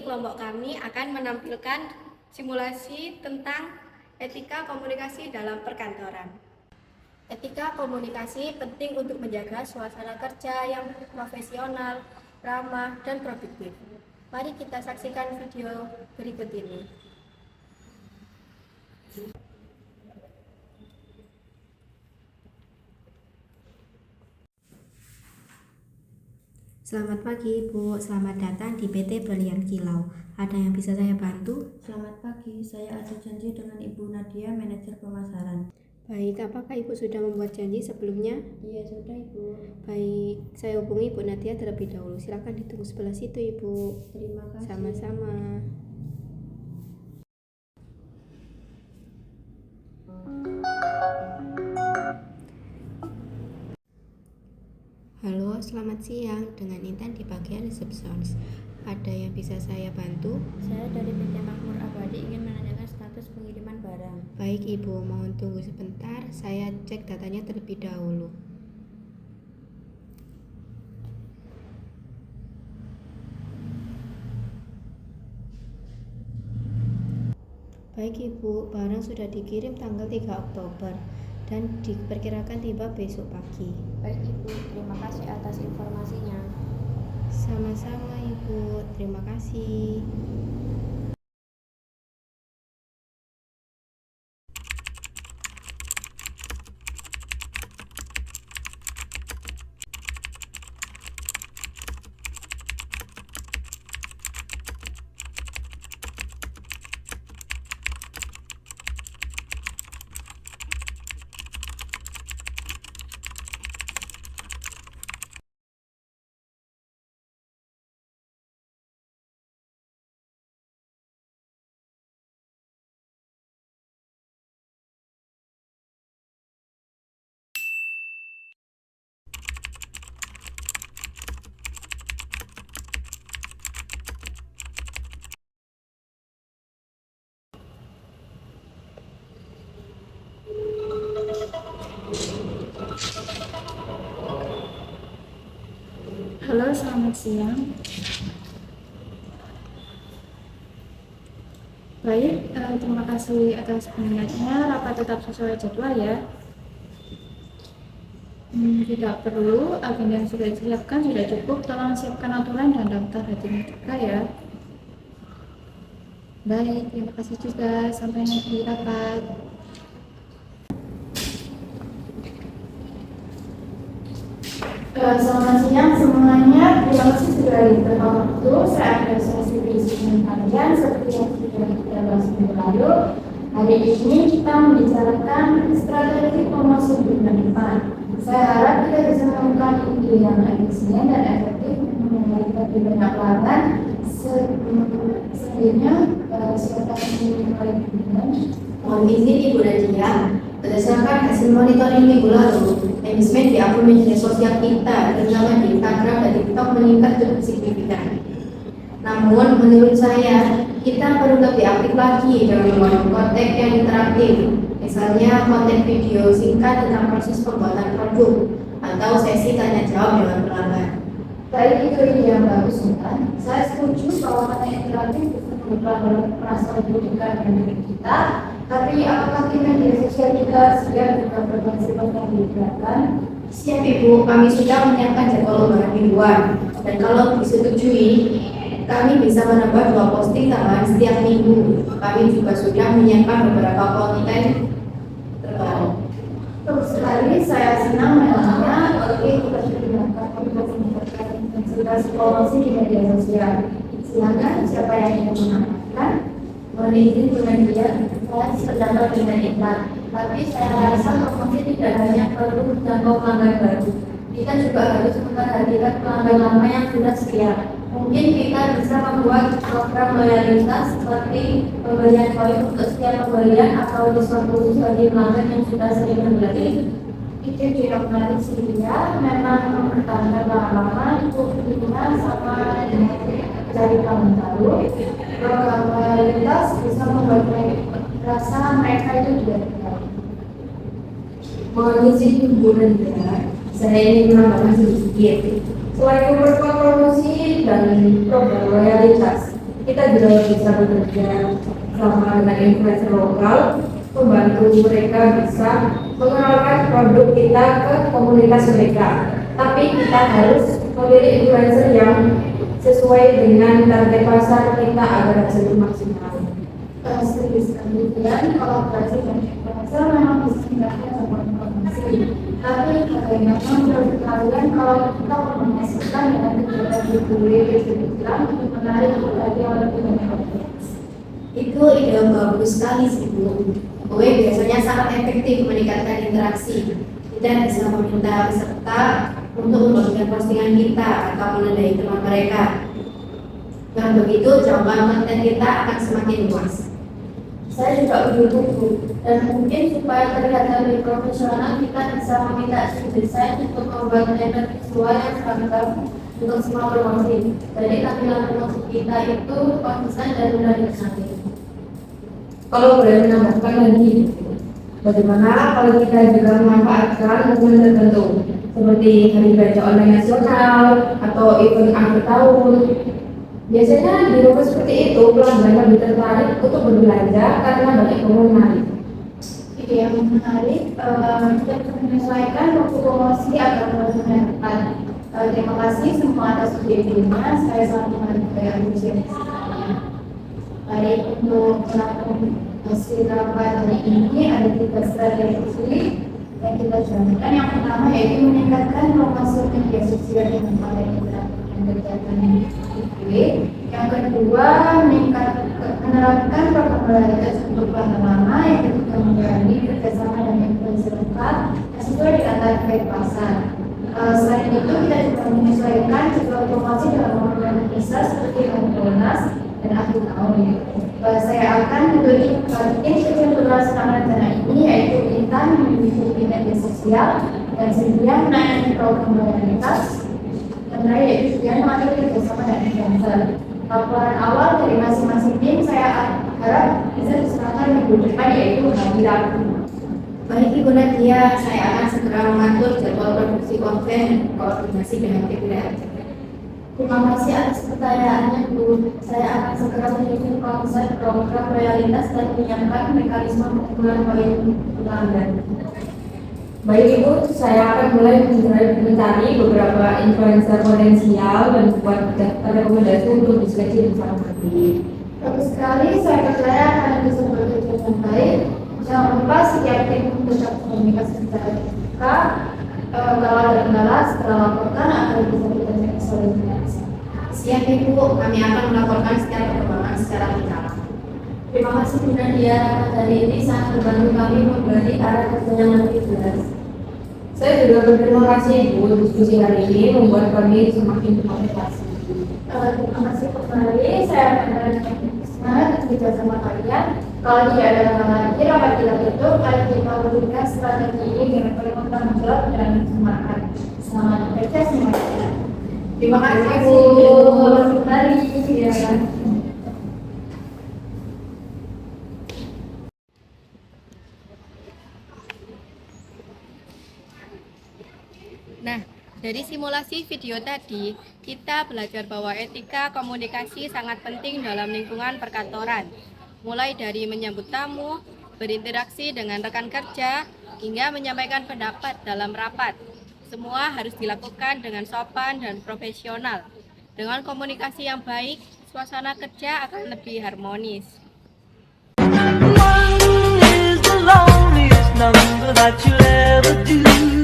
kelompok kami akan menampilkan simulasi tentang etika komunikasi dalam perkantoran. Etika komunikasi penting untuk menjaga suasana kerja yang profesional, ramah, dan produktif. Mari kita saksikan video berikut ini. Selamat pagi Bu, selamat datang di PT Berlian Kilau. Ada yang bisa saya bantu? Selamat pagi, saya ada janji dengan Ibu Nadia, manajer pemasaran. Baik, apakah Ibu sudah membuat janji sebelumnya? Iya, sudah Ibu. Baik, saya hubungi Ibu Nadia terlebih dahulu. Silakan ditunggu sebelah situ Ibu. Terima kasih. Sama-sama. Halo, selamat siang. Dengan Intan di bagian resepsionis. Ada yang bisa saya bantu? Saya dari PT Makmur Abadi ingin menanyakan status pengiriman barang. Baik Ibu, mohon tunggu sebentar. Saya cek datanya terlebih dahulu. Baik Ibu, barang sudah dikirim tanggal 3 Oktober dan diperkirakan tiba besok pagi. Baik Ibu, terima kasih atas informasinya. Sama-sama Ibu, terima kasih. Halo, selamat siang. Baik, terima kasih atas peminatnya. Rapat tetap sesuai jadwal ya. Tidak perlu, agenda yang sudah disiapkan sudah cukup. Tolong siapkan aturan dan daftar hadirnya juga ya. Baik, terima kasih juga. Sampai nanti rapat. Selamat siang semuanya. Terima kasih sudah diberikan waktu. Saya akan sesi diskusi kalian seperti yang sudah kita bahas minggu lalu. Hari ini kita membicarakan strategi promosi bulan depan. Saya harap kita bisa menemukan ide yang efisien dan efektif untuk memberikan lebih banyak pelanggan. Selanjutnya, siapa yang mulai dengan? Mohon izin Ibu Nadia, berdasarkan hasil monitoring minggu lalu, engagement di akun media sosial kita, terutama di Instagram dan TikTok, meningkat cukup signifikan. Namun, menurut saya, kita perlu lebih aktif lagi dalam membuat konten yang interaktif, misalnya konten video singkat tentang proses pembuatan produk, atau sesi tanya jawab dengan pelanggan. Baik, itu ide yang bagus, Intan. Saya setuju bahwa konten interaktif bisa membuat merasa lebih dekat dengan diri kita. Tapi apakah di media sosial kita siap juga berbagai konten digunakan? Siap Ibu, kami sudah menyiapkan jadwal lembaran mingguan, dan kalau disetujui, kami bisa menambah 2 posting tambahan setiap minggu. Kami juga sudah menyiapkan beberapa konten terbaru. Terus sekali, saya senang mendengarnya. Oke, kita sudah gunakan untuk meningkatkan intensitas promosi di media sosial. Silakan, siapa yang ingin menambahkan? Mohon izin Bu Nadia, saya sependapat dengan Intan. Tapi saya rasa promosi tidak hanya perlu menjangkau pelanggan baru. Kita juga harus memperhatikan pelanggan lama yang sudah setia. Mungkin kita bisa membuat program loyalitas seperti pemberian poin untuk setiap pembelian atau diskon khusus bagi pelanggan yang sudah sering membeli. Itu tidak menarik sih ya. Memang mempertahankan lama-lama itu hubungan sama dengan cari pelanggan baru. Program loyalitas bisa membuat merasa mereka itu tidak kenal. Mohon izin Ibu Nadia, saya ingin menambahkan sedikit. Selain beberapa promosi dan program loyalitas, kita juga bisa bekerja sama dengan influencer lokal, membantu mereka bisa mengenalkan produk kita ke komunitas mereka. Tapi kita harus memilih influencer yang sesuai dengan target pasar kita agar hasilnya maksimal. Setuju sekali. Dan kolaborasi dan influencer memang bisa mendapat sebuah informasi. Tapi bagaimana menurut kalian kalau kita komunikasikan dengan kegiatan giveaway Instagram untuk menarik perhatian oleh banyak orang? Itu ide yang bagus sekali sih Bu. Gue biasanya sangat efektif meningkatkan interaksi. Kita bisa meminta peserta untuk membagikan postingan kita atau menandai teman mereka. Dengan begitu, jangkauan konten kita akan semakin luas. Saya juga begitu Bu. Dan mungkin supaya terlihat lebih profesional, kita bisa meminta tim desain untuk membuat banner visual yang seragam untuk semua promosi. Jadi tampilan promosi kita itu konsisten dan mudah dikenali. Kalau boleh menambahkan lagi, bagaimana kalau kita juga memanfaatkan momen tertentu seperti hari belanja online nasional atau event akhir tahun. Biasanya di rumah seperti itu pelanggan lebih tertarik untuk berbelanja karena banyak promo menarik. Ide yang menarik, kita bisa menyesuaikan waktu promosi agar benar-benar tepat. Terima kasih semua atas ide-idenya. Saya sangat menghargai antusiasme. Baik, untuk melakukan hasil rapat hari ini ada 3 strategi yang kita jalankan. Yang pertama yaitu meningkatkan promosi media sosial dengan konten yang kegiatan giveaway. Yang kedua, menerapkan program loyalitas untuk pelanggan lama. Yang ketiga, menjalani kerjasama dengan influencer lokal yang sesuai dengan target pasar. Selain itu, kita juga menyesuaikan jadwal promosi dalam momen besar seperti Harbolnas dan akhir tahun. Saya akan memberi tips kecil pelaksanaan rencana ini, yaitu Intan mengikuti media sosial dan Sylvia menangani program loyalitas, dan terakhir yaitu Sylvia mengatur kerjasama dengan influencer. Laporan awal dari masing-masing tim saya harap bisa diserahkan minggu depan, yaitu hari Rabu. Baik Ibu Nadia, saya akan segera mengatur jadwal produksi konten dan koordinasi dengan tim kreatif. Terima kasih atas pertanyaannya Bu. Saya akan segera menyusun konsep program loyalitas dan menyiapkan mekanisme pengumpulan poin pelanggan. Baik Ibu, saya akan mulai mencari beberapa influencer potensial dan buat daftar rekomendasi untuk diskusi bersama kami. Bagus sekali, saya percaya akan bisa bekerja dengan baik. Jangan lupa setiap tim tetap komunikasi secara terbuka. Kalau ada kendala setelah laporkan akan bisa kita cek solusinya. Siap Ibu, kami akan melaporkan setiap perkembangan secara berkala. Terima kasih Bu Nadia, hari ini sangat membantu kami memberi arah kerja yang lebih jelas. Saya juga berterima kasih Bu, diskusi hari ini membuat kami semakin termotivasi. Terima kasih kembali, saya akan semangat bekerja sama kalian. Kalau tidak ada hal lagi, rapat kita tutup. Mari kita wujudkan strategi ini dengan penuh tanggung jawab dan semangat. Selamat bekerja semuanya. Terima kasih Bu. Selamat kembali. Ya. Nah, dari simulasi video tadi, kita belajar bahwa etika komunikasi sangat penting dalam lingkungan perkantoran. Mulai dari menyambut tamu, berinteraksi dengan rekan kerja, hingga menyampaikan pendapat dalam rapat. Semua harus dilakukan dengan sopan dan profesional. Dengan komunikasi yang baik, suasana kerja akan lebih harmonis. One is the loneliest number that you'll ever do.